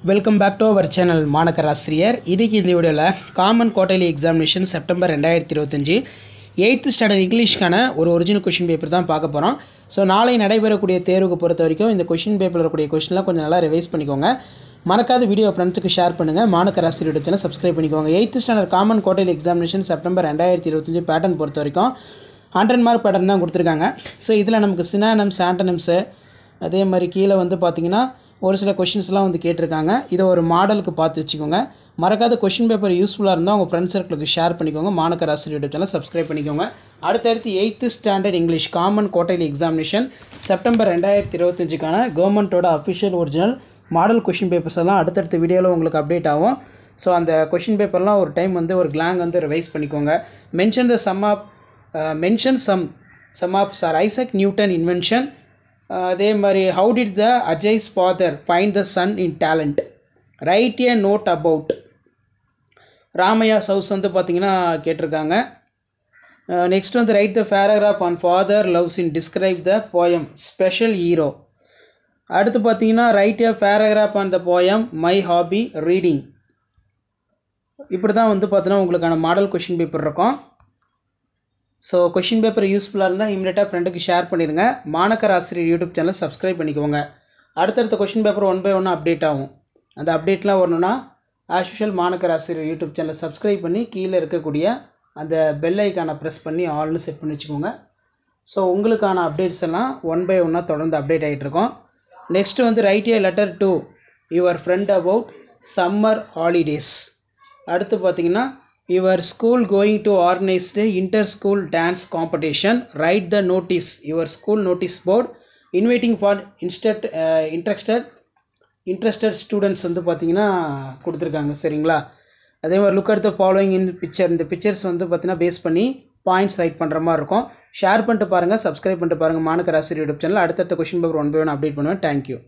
Welcome back to our channel மாணக்கர் ஆசிரியர். இன்றைக்கி இந்த வீடியோவில் common quarterly examination September 2025 8th standard இங்கிலீஷ்க்கான ஒரு ஒரிஜினல் கொஷின் பேப்பர் தான் பார்க்க போகிறோம். ஸோ நாளை நடைபெறக்கூடிய தேர்வுக்கு பொறுத்த வரைக்கும் இந்த கொஷின் பேப்பரில் இருக்கக்கூடிய கொஷின்லாம் கொஞ்சம் நல்லா ரிவைஸ் பண்ணிக்கோங்க. மறக்காத வீடியோ ஃப்ரெண்ட்ஸுக்கு ஷேர் பண்ணுங்கள். மாணக்கர் ஆசிரியர் சேனல் சப்ஸ்கிரைப் பண்ணிக்கோங்க. 8th standard common quarterly examination September 2025 pattern பொறுத்த வரைக்கும் 100 மார்க் பேட்டர்ன் தான் கொடுத்துருக்காங்க. ஸோ இதில் நமக்கு சினானிம்ஸ், ஆண்டனிம்ஸு, அதே மாதிரி கீழே வந்து பார்த்திங்கன்னா ஒரு சில கொஷின்ஸ்லாம் வந்து கேட்டிருக்காங்க. இதை ஒரு மாடலுக்கு பார்த்து வச்சுக்கோங்க. மறக்காத கொஷின் பேப்பர் யூஸ்ஃபுல்லாக இருந்தால் உங்கள் ஃப்ரெண்ட்ஸ் சர்க்கிளுக்கு ஷேர் பண்ணிக்கோங்க. மாணக்கர் ஆசிரியர் சேனல் சப்ஸ்கிரைப் பண்ணிக்கோங்க. அடுத்தடுத்து 8th standard English common quarterly examination September 2025க்கான கவர்மெண்ட்டோட official original model question papers எல்லாம் அடுத்தடுத்த வீடியோவில் உங்களுக்கு அப்டேட் ஆகும். ஸோ அந்த கொஷின் பேப்பர்லாம் ஒரு டைம் வந்து ஒரு கிளாங் வந்து ரிவைஸ் பண்ணிக்கோங்க. Mention some of sir Isaac Newton invention. அதே மாதிரி how did the Ajay's father find the son in talent. Write a note about Ramaiah's house வந்து பார்த்திங்கன்னா கேட்டிருக்காங்க. நெக்ஸ்ட் வந்து write the paragraph on father loves in describe the poem special hero. அடுத்து பார்த்தீங்கன்னா write a paragraph on the poem my hobby reading. இப்படி தான் வந்து பார்த்தீங்கன்னா உங்களுக்கான மாடல் கொஷின் பேப்பர் இருக்கும். ஸோ கொஷின் பேப்பர் யூஸ்ஃபுல்லாக இருந்தால் இமீடியட்டாக ஃப்ரெண்டுக்கு ஷேர் பண்ணிடுங்க. மாணக்கர் ஆசிரியர் யூடியூப் சேனல் சப்ஸ்கிரைப் பண்ணிக்கோங்க. அடுத்தடுத்த கொஷின் பேப்பர் 1 by 1 அப்டேட் ஆகும். அந்த அப்டேட்லாம் வரணுன்னா ஆஸ் யூஷுவல் மாணக்கர் ஆசிரியர் யூடியூப் சேனலை சப்ஸ்கிரைப் பண்ணி கீழே இருக்கக்கூடிய அந்த பெல் ஐக்கானை ப்ரெஸ் பண்ணி ஆல்னு செட் பண்ணி வச்சுக்கோங்க. ஸோ உங்களுக்கான அப்டேட்ஸ் எல்லாம் 1 by 1 தொடர்ந்து அப்டேட் ஆகிட்ருக்கோம். நெக்ஸ்ட்டு வந்து write a letter to your friend about summer holidays. அடுத்து பார்த்திங்கன்னா your school going to organised inter school dance competition. Write the notice your school notice board inviting for interested students வந்து பார்த்திங்கன்னா கொடுத்துருக்காங்க. சரிங்களா? அதே மாதிரி look at the following in picture. இந்த pictures வந்து பார்த்திங்கன்னா பேஸ் பண்ணி பாயிண்ட்ஸ் ரைட் பண்ணுற மாதிரி இருக்கும். ஷேர் பண்ணிட்டு பாருங்கள், சப்ஸ்கிரைப் பண்ணிட்டு பாருங்கள் மாணக்கர் ஆசிரியர் யூடியூப் சேனல். அடுத்தடுத்த கொஷின் பேப்பர் 1 by 1 அப்டேட் பண்ணுவேன். Thank you.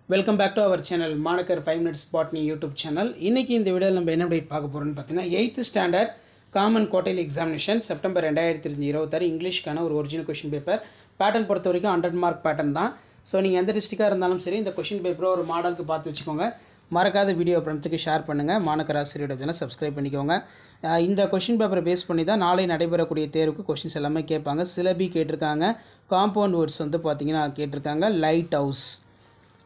Welcome back to our channel Manakkar 5 minutes botany YouTube channel. இன்றைக்கி இந்த வீடியோவில் நம்ம என்ன அப்டேட் பார்க்க போகிறோம்னு பார்த்தீங்கன்னா 8th standard common quarterly examination September 2026 இங்கிலீஷ்க்கான ஒரு ஒரிஜினல் கொஷின் பேப்பர். பேட்டர்ன் பொறுத்த வரைக்கும் 100 மார்க் பேட்டர்ன் தான். ஸோ நீங்கள் எந்த டிஸ்ட்ரிக்டாக இருந்தாலும் சரி இந்த கொஷின் பேப்பரை ஒரு மாடலுக்கு பார்த்து வச்சுக்கோங்க. மறக்காத வீடியோ ஃப்ரெண்ட்ஸுக்கு ஷேர் பண்ணுங்கள். மாணக்கர் ஆசிரியர் சேனல் சப்ஸ்கிரைப் பண்ணிக்கோங்க. இந்த கொஷின் பேப்பரை பேஸ் பண்ணி தான் நாளை நடைபெறக்கூடிய தேர்வுக்கு கொஷின்ஸ் எல்லாமே கேட்பாங்க. சிலபி கேட்டிருக்காங்க. காம்பவுண்ட் வேர்ட்ஸ் வந்து பார்த்திங்கன்னா கேட்டிருக்காங்க. Light house.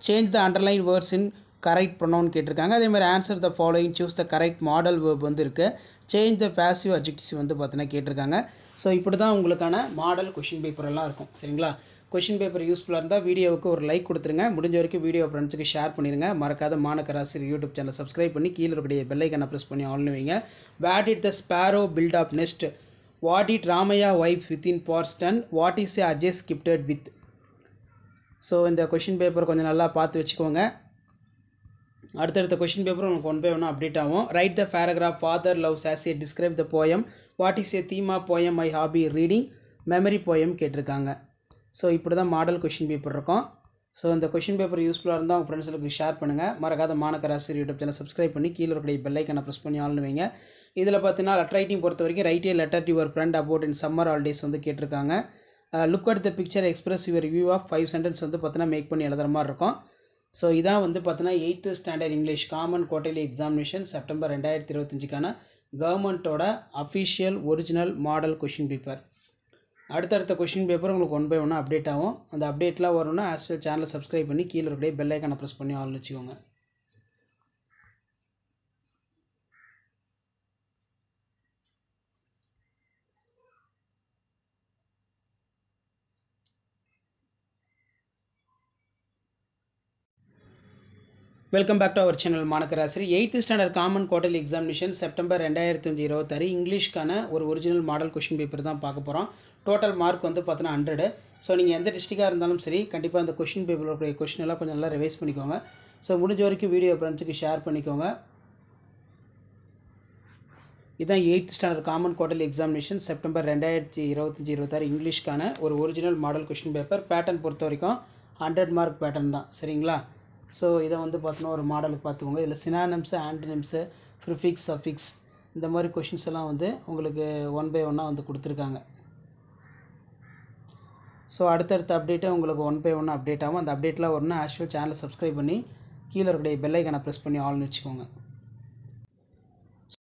Change the underline words in correct pronoun கேட்டிருக்காங்க. அதே மாதிரி answer the following choose the correct model verb வந்து இருக்குது. சேஞ்ச் த பேசிவ் அட்ஜெக்டிவ்ஸ் வந்து பார்த்தீங்கன்னா கேட்டிருக்காங்க. ஸோ இப்படி தான் உங்களுக்கான மாடல் கொஷின் பேப்பர் எல்லாம் இருக்கும். சரிங்களா? கொஷின் பேப்பர் யூஸ்ஃபுல்லாக இருந்தால் வீடியோவுக்கு ஒரு லைக் கொடுத்துருங்க. முடிஞ்ச வரைக்கும் வீடியோ ஃப்ரெண்ட்ஸுக்கு ஷேர் பண்ணிடுங்க. மறக்காத மாணக்கர் ஆசிரியர் யூடியூப் சேனல் சப்ஸ்கிரைப் பண்ணி கீழே இருக்கக்கூடிய பெல் ஐக்கானை ப்ரெஸ் பண்ணி ஆல்னு வைங்க. Where did the sparrow build up nest. What it Ramaiah wife within பார்ஸ்டன். What is a Ajay scripted with. So இந்த கொஷின் பேப்பர் கொஞ்சம் நல்லா பார்த்து வச்சுக்கோங்க. அடுத்தடுத்த கொஷின் பேப்பர் உங்களுக்கு 1 by 1 அப்டேட் ஆகும். Write the paragraph father loves as a describe the poem. What is a theme of poem my hobby reading. Memory poem கேட்டிருக்காங்க. So இப்படி தான் மாடல் கொஷின் பேப்பர் இருக்கும். ஸோ இந்த கொஷின் பேப்பர் யூஸ்ஃபுல்லாக இருந்தால் உங்கள் ஃப்ரெண்ட்ஸுக்கு ஷேர் பண்ணுங்கள். மறக்காத மாணக்கர் ஆசிரியர் யூடியூப் சேனல் சப்ஸ்கிரைப் பண்ணி கீழே இருக்கக்கூடிய பெல் ஐக்கானை ப்ரெஸ் பண்ணி ஆல்னு வைங்க. இதில் பார்த்தீங்கன்னா லெட்டர் ரைட்டிங் பொறுத்த வரைக்கும் write a letter to your friend about in summer holidays வந்து கேட்டிருக்காங்க. Look at the picture express your view of 5 sentence வந்து பார்த்தீங்கன்னா மேக் பண்ணி எழுதுகிற மாதிரி இருக்கும். ஸோ இதான் வந்து பார்த்தீங்கன்னா 8th standard English common quarterly examination September 2025க்கான கவர்மெண்ட்டோட official original model question paper. அடுத்தடுத்த கொஷின் பேப்பர் உங்களுக்கு 1 by 1 அப்டேட் ஆகும். அந்த அப்டேட்லாம் வரணும்னா ஆஸ்வல் சேனலை சப்ஸ்கிரைப் பண்ணி கீழே இருக்கக்கூடிய பெல் ஐக்கானை ப்ரெஸ் பண்ணி ஆல்னு வச்சுக்கோங்க. Welcome back to our channel மாணக்கர் ஆசிரியர். 8th standard common quarterly examination September 2026 இங்கிலீஷ்க்கான ஒரு ஒரிஜினல் மாடல் கொஷின் பேப்பர் தான் பார்க்க போகிறோம். டோட்டல் மார்க் வந்து பார்த்தீங்கன்னா 100. ஸோ நீங்கள் எந்த டிஸ்ட்ரிக்டாக இருந்தாலும் சரி கண்டிப்பாக இந்த கொஷின் பேப்பரோட கொஷின் எல்லாம் கொஞ்சம் நல்லா ரிவைஸ் பண்ணிக்கோங்க. ஸோ முடிஞ்ச வரைக்கும் வீடியோ ஃப்ரெண்ட்ஸுக்கு ஷேர் பண்ணிக்கோங்க. இதுதான் 8th standard common quarterly examination September 2025 இங்கிலீஷ்க்கான ஒரு original model question paper. Pattern பொறுத்த வரைக்கும் 100 மார்க் பேட்டர்ன் தான். சரிங்களா? ஸோ இதை வந்து பார்த்தீங்கன்னா ஒரு மாடலுக்கு பார்த்துக்கோங்க. இதில் சினானிம்ஸு, ஆண்டனிம்ஸு, ப்ரிஃபிக்ஸ், சஃபிக்ஸ் இந்த மாதிரி கொஷின்ஸ் எல்லாம் வந்து உங்களுக்கு 1 by 1 வந்து கொடுத்துருக்காங்க. ஸோ அடுத்தடுத்த அப்டேட்டை உங்களுக்கு 1 by 1 அப்டேட் ஆகும். அந்த அப்டேட்லாம் வரணும்னா ஆக்சுவல் சேனலை சப்ஸ்கிரைப் பண்ணி கீழே இருக்கக்கூடிய பெல் ஐக்கானை ப்ரெஸ் பண்ணி ஆல்னு வச்சுக்கோங்க.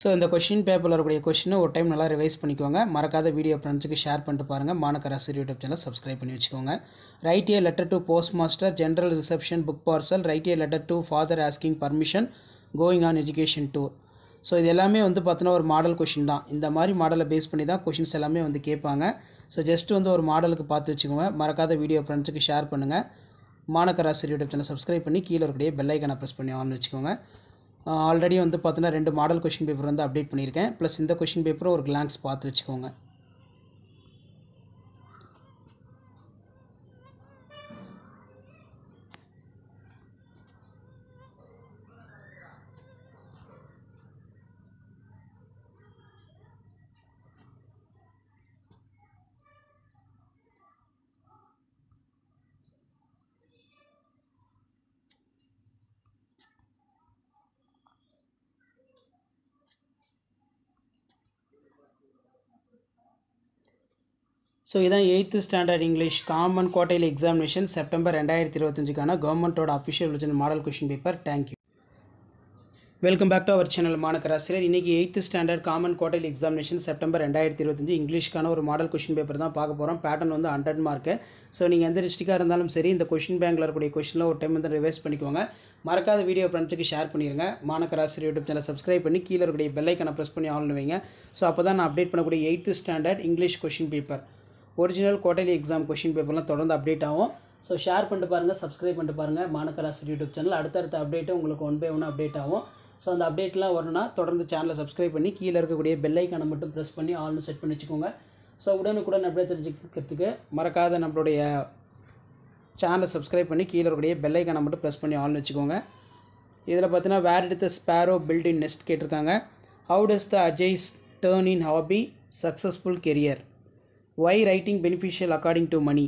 ஸோ இந்த கொஷின் பேப்பரில் இருக்கக்கூடிய கொஷினை ஒரு டைம் நல்லா ரிவைஸ் பண்ணிக்கோங்க. மறக்காத வீடியோ ஃப்ரெண்ட்ஸுக்கு ஷேர் பண்ணிட்டு பாருங்கள். மாணக்கர் ஆசிரியர் யூடியூப் சேனல் சப்ஸ்கிரைப் பண்ணி வச்சுக்கோங்க. Right a letter to post master, general reception, book parcel. Right a letter to father asking permission, going on education tour. So இது எல்லாமே பார்த்தோன்னா ஒரு மாடல் கொஷின் தான். இந்த மாதிரி மாடலை பேஸ் பண்ணி தான் கொஷின்ஸ் எல்லாமே கேட்பாங்க. ஸோ ஜஸ்ட் ஒரு மாடலுக்கு பார்த்து வச்சுக்கோங்க. மறக்காத வீடியோ ஃப்ரெண்ட்ஸுக்கு ஷேர் பண்ணுங்கள். மாணக்கர் ஆசிரியர் யூடியூப் சேனல் சப்ஸ்கிரைப் பண்ணி கீழே இருக்கக்கூடிய பெல் ஐக்கானை ப்ரெஸ் பண்ணி ஆன் வச்சுக்கோங்க. ஆல்ரெடி பார்த்தோன்னா 2 மாடல் கொஷின் பேப்பர் அப்டேட் பண்ணியிருக்கேன். ப்ளஸ் இந்த கொஷின் பேப்பரும் ஒரு கிளான்ஸ் பார்த்து வச்சுக்கோங்க. ஸோ இதான் 8th standard English common quarterly examination September 2025க்கான கவர்மெண்ட்டோட official original model question paper. Thank you. Welcome back to our channel மாணக்கர் ஆசிரியர். இன்றைக்கி 8th standard common quarterly examination September 2025 இங்கிலீஷ்க்கான ஒரு மாடல் கொஷின் பேப்பர் தான் பார்க்க போகிறோம். Pattern 100 mark. ஸோ நீங்கள் எந்த டிஸ்ட்ரிக்டாக இருந்தாலும் சரி இந்த கொஷின் பேங்கில் இருக்கக்கூடிய கொஷினில் ஒரு டைம் ரிவைஸ் பண்ணிக்கோங்க. மறக்காத வீடியோ ஃப்ரெண்ட்ஸுக்கு ஷேர் பண்ணிடுங்க. மாணக்கர் ஆசிரியர் யூடியூப் சேனல் சப்ஸ்கிரைப் பண்ணி கீழே இருக்கக்கூடிய பெல் ஐக்கானை ப்ரெஸ் பண்ணி ஆன் வைங்க. ஸோ அப்போ தான் நான் அப்டேட் பண்ணக்கூடிய 8th standard English question paper original quarterly exam question பேப்பர்லாம் தொடர்ந்து அப்டேட் ஆகும். ஸோ ஷேர் பண்ணிட்டு பாருங்கள், சப்ஸ்கிரைப் பண்ணிட்டு பாருங்கள் மாணக்கர் ஆசிரியர் யூடியூப் சேனல். அடுத்தடுத்த அப்டேட்டு உங்களுக்கு 1 by 1 அப்டேட் ஆகும். ஸோ அந்த அப்டேட்லாம் வரணும்னா தொடர்ந்து சேனலை சப்ஸ்கிரைப் பண்ணி கீழே இருக்கக்கூடிய பெல் ஐக்கானை மட்டும் ப்ரெஸ் பண்ணி ஆல்னு செட் பண்ணி வச்சுக்கோங்க. ஸோ உடனுக்குடன் அப்டேட் தெரிஞ்சுக்கிறதுக்கு மறக்காத நம்மளுடைய சேனலை சப்ஸ்கிரைப் பண்ணி கீழே இருக்கக்கூடிய பெல் ஐக்கானை மட்டும் ப்ரெஸ் பண்ணி ஆல்னு வச்சுக்கோங்க. இதில் பார்த்தீங்கன்னா where did the sparrow build in nest கேட்டிருக்காங்க. How does the Ajay's turn in hobby successful career? Why writing beneficial according to money?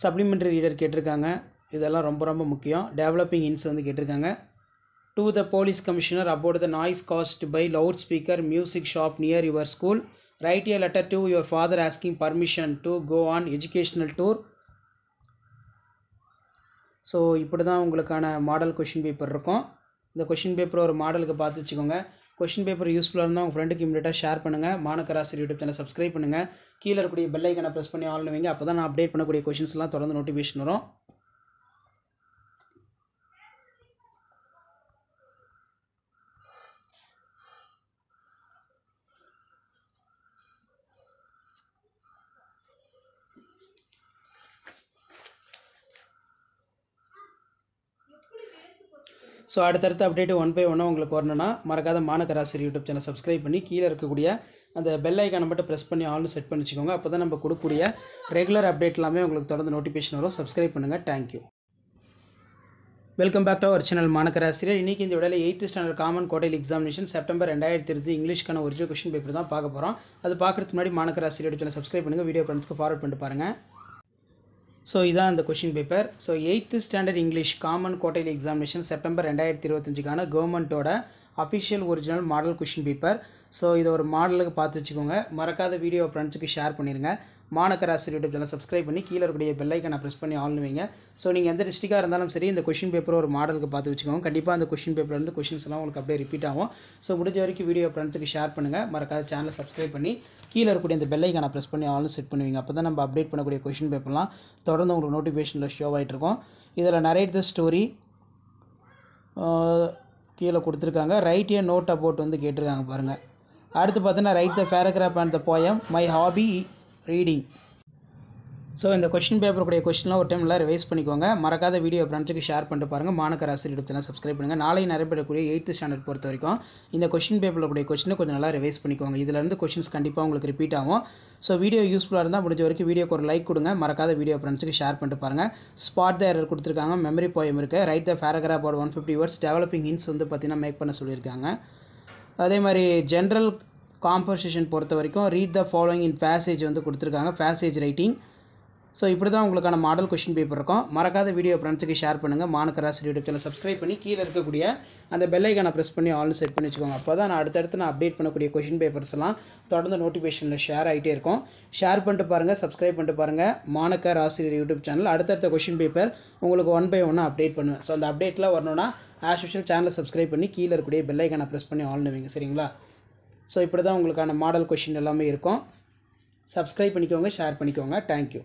Supplementary reader கேட்டிருக்காங்க. இதெல்லாம் ரொம்ப ரொம்ப முக்கியம். டெவலப்பிங் இன்ஸ் கேட்டிருக்காங்க. To the police commissioner about the noise caused by loud speaker music shop near your school. Write a letter to your father asking permission to go on educational tour. So இப்படி தான் உங்களுக்கான model question paper இருக்கும். இந்த question paper ஒரு மாடலுக்கு பார்த்து வச்சுக்கோங்க. Question paper யூஸ்ஃபுல்லாக இருந்தால் உங்கள் ஃப்ரெண்டுக்கு இமீடியட்டாக ஷேர் பண்ணுங்கள். மாணக்கர் ஆசிரியர் யூடியூப் சேனல் சப்ஸ்கிரைப் பண்ணுங்கள். கீழே இருக்கக்கூடிய பெல் ஐக்கானை ப்ரெஸ் பண்ணி ஆன் வைங்க. அப்போ தான் நான் அப்டேட் பண்ணக்கூடிய கொஷின்ஸ்லாம் தொடர்ந்து நோட்டிஃபிகேஷன் வரும். ஸோ அடுத்தடுத்த அப்டேட்டு 1 by 1 உங்களுக்கு வரணும்னா மறக்காத மாணக்கர் ஆசிரியர் யூடியூப் சேனல் சப்ஸ்கிரைப் பண்ணி கீழே இருக்கக்கூடிய அந்த பெல் ஐக்கானை மட்டும் ப்ரெஸ் பண்ணி ஆல்னு செட் பண்ணி வச்சுக்கோங்க. அப்போ தான் நம்ம கொடுக்கக்கூடிய ரெகுலர் அப்டேட் எல்லாமே உங்களுக்கு தொடர்ந்து நோட்டிஃபிகேஷன் வரும். சப்ஸ்கிரைப் பண்ணுங்கள். Thank you. Welcome back to our channel மாணக்கர் ஆசிரியர். இன்றைக்கி இந்த விடையில் 8th standard common quarterly examination September 2025 இங்கிலீஷ்க்கான ஒரிஜினல் கொஷின் பேப்பர் தான் பார்க்க போகிறோம். அது பார்க்குறதுக்கு முன்னாடி மாணக்கர் ஆசிரியர் யூடியூப் சேனல் சப்ஸ்கிரைப் பண்ணுங்கள். வீடியோ ஃப்ரெண்ட்ஸ்க்கு ஃபார்வர்ட் பண்ணிட்டு பாருங்கள். ஸோ இதான் அந்த question paper. So 8th standard English common quarterly examination September 2025க்கான கவர்மெண்ட்டோட official original model question paper. So இதை ஒரு மாடலுக்கு பார்த்து வச்சுக்கோங்க. மறக்காத வீடியோ ஃப்ரெண்ட்ஸுக்கு ஷேர் பண்ணிடுங்க. மாணக்கர் ஆசிரியர் யூடியூப் சேனல் சப்ஸ்கிரைப் பண்ணி கீழே இருக்கக்கூடிய பெல் ஐக்கானை ப்ரெஸ் பண்ணி ஆன் வைங்க. ஸோ நீங்கள் எந்த டிஸ்ட்ரிக்டாக இருந்தாலும் சரி இந்த கொஷின் பேப்பர் ஒரு மாடலுக்கு பார்த்து வச்சுக்கோங்க. கண்டிப்பாக அந்த கொஷின் பேப்பர்லேருந்து கொஷின்ஸ் எல்லாம் உங்களுக்கு அப்படியே ரிப்பீட் ஆகும். ஸோ முடிஞ்ச வரைக்கும் வீடியோ ஃப்ரெண்ட்ஸுக்கு ஷேர் பண்ணுங்கள். மறக்காத சேனலை சப்ஸ்கிரைப் பண்ணி கீழே இருக்கக்கூடிய இந்த பெல் ஐக்கானை ப்ரெஸ் பண்ணி ஆல்னு செட் பண்ணுவீங்க. அப்போ தான் நம்ம அப்டேட் பண்ணக்கூடிய கொஷின் பேப்பர்லாம் தொடர்ந்து உங்களுக்கு நோட்டிஃபிகேஷனில் ஷோ ஆகிட்டு இருக்கும். இதில் நரேட் த ஸ்டோரி கீழே கொடுத்துருக்காங்க. ரைட் ஏ நோட் அபவுட் கேட்டிருக்காங்க பாருங்கள். அடுத்து பார்த்தீங்கன்னா right the paragraph and the poem my hobby reading. So இந்த கொஷின் பேப்பருடைய கொஷின்லாம் ஒரு டைம் எல்லாம் ரிவைஸ் பண்ணிக்கோங்க. மறக்காத வீடியோ ஃப்ரெண்ட்ஸுக்கு ஷேர் பண்ணிட்டு பாருங்கள். மாணக்கர் ஆசிரியர் யூடியூப் சேனல் சப்ஸ்கிரைப் பண்ணுங்கள். நாளை நடைபெறக்கூடிய 8th ஸ்டாண்டர்ட் பொறுத்த வரைக்கும் இந்த கொஷின் பேப்பருடைய கொஷினை கொஞ்சம் நல்லா ரிவைஸ் பண்ணிக்கோங்க. இதிலேருந்து கொஷின்ஸ் கண்டிப்பாக உங்களுக்கு ரிப்பீட் ஆகும். ஸோ வீடியோ யூஸ்ஃபுல்லாக இருந்தால் முடிஞ்ச வரைக்கும் வீடியோக்கு ஒரு லைக் கொடுங்க. மறக்காத வீடியோ ஃப்ரெண்ட்ஸுக்கு ஷேர் பண்ணிட்டு பாருங்கள். ஸ்பாட் த எரர் கொடுத்துருக்காங்க. மெமரி போயம் இருக்குது. ரைட் த பேராகிராஃப் ஒரு 150 words. டெவலப்பிங் ஹின்ஸ் பார்த்தீங்கன்னா மேக் பண்ண சொல்லியிருக்காங்க. அதே மாதிரி ஜென்ரல் காம்போசிஷன் பொறுத்த வரைக்கும் read the following in passage கொடுத்துருக்காங்க. பேசேஜ் ரைட்டிங் ஸோ இப்படி தான் உங்களுக்கான மாடல் கொஷின் பேப்பர் இருக்கும். மறக்காத வீடியோ ஃப்ரெண்ட்ஸுக்கு ஷேர் பண்ணுங்கள். மாணக்கர் ஆசிரியர் யூடியூப் சேனல் சப்ஸ்கிரைப் பண்ணி கீழே இருக்கக்கூடிய அந்த பெல் ஐக்கானை ப்ரெஸ் பண்ணி ஆல்னு செட் பண்ணி வச்சுக்கோங்க. அப்போ தான் நான் அடுத்தடுத்து அப்டேட் பண்ணக்கூடிய கொஷின் பேப்பர்ஸ்லாம் தொடர்ந்து நோட்டிஃபிகேஷனில் ஷேர் ஆகிட்டே இருக்கும். ஷேர் பண்ணிட்டு பாருங்கள், சப்ஸ்கிரைப் பண்ணிட்டு பாருங்கள் மாணக்கர் ஆசிரியர் யூடியூப் சேனல். அடுத்தடுத்த கொஷின் பேப்பர் உங்களுக்கு 1 by 1 அப்டேட் பண்ணுவேன். ஸோ அந்த அப்டேட்டில் வரணும்னா ஆஸ் யூஷுவல் சேனலை சப்ஸ்கிரைப் பண்ணி கீழே இருக்கக்கூடிய பெல் ஐக்கானை ப்ரெஸ் பண்ணி ஆல்னு வைங்க. சரிங்களா? ஸோ இப்படி தான் உங்களுக்கான மாடல் கொஷின் எல்லாமே இருக்கும். சப்ஸ்கிரைப் பண்ணிக்கோங்க, ஷேர் பண்ணிக்கோங்க. தேங்க்யூ.